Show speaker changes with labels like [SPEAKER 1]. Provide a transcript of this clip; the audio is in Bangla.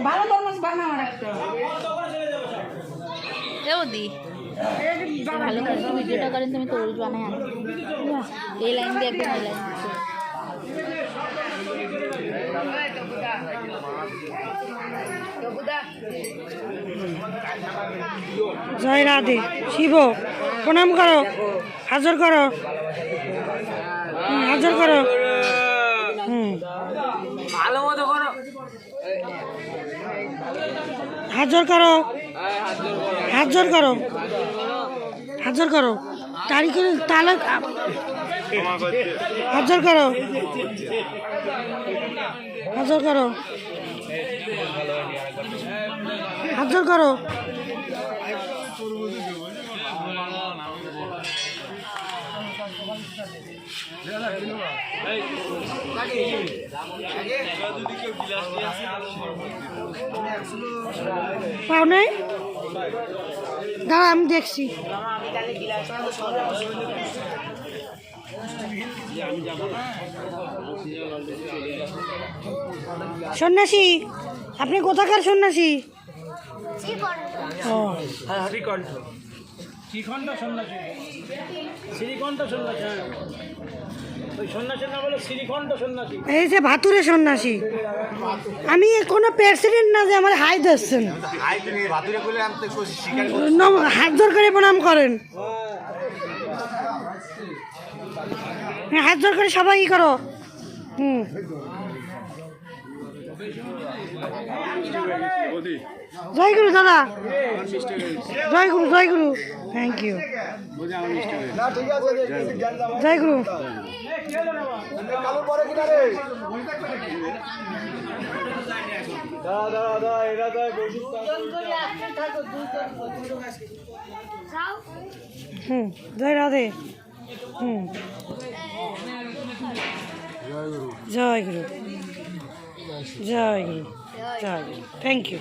[SPEAKER 1] ভালো তরমুজ বানাও একটা
[SPEAKER 2] দি ভালো করে ভিডিওটা করেন তুমি তরমুজ বানাই এই লাইন দিয়ে একদম এই লাইন
[SPEAKER 1] জয় রাধে শিব প্রণাম করো হাজর করো হাজর করো
[SPEAKER 3] ভালো মতো করো
[SPEAKER 1] হাজর করো হাজর করো হাজর করো তারিখ তালা হাজর করো হাজর করো হাজর করো পাও নাই দাঁড়া আমি দেখছি সন্ন্যাসী আপনি কোথাকার সন্ন্যাসী?
[SPEAKER 3] শ্রীকণ্ঠ শ্রীকণ্ঠ সন্ন্যাসী শ্রীকণ্ঠ সন্ন্যাসী ওই সন্ন্যাসীর নাম হলো শ্রীকণ্ঠ সন্ন্যাসী।
[SPEAKER 1] এই যে ভাতুরে সন্ন্যাসী আমি কোনো প্রেসিডেন্ট না যে আমার হাই ধরছেন হাত ধর করে প্রণাম করেন হাত ধর করে সবাই ই করো জয় গুরু দাদা জয় গুরু জয় গুরু thank you Joy Guru Joy Radhe Joy Guru Joy Guru Joy Guru thank you.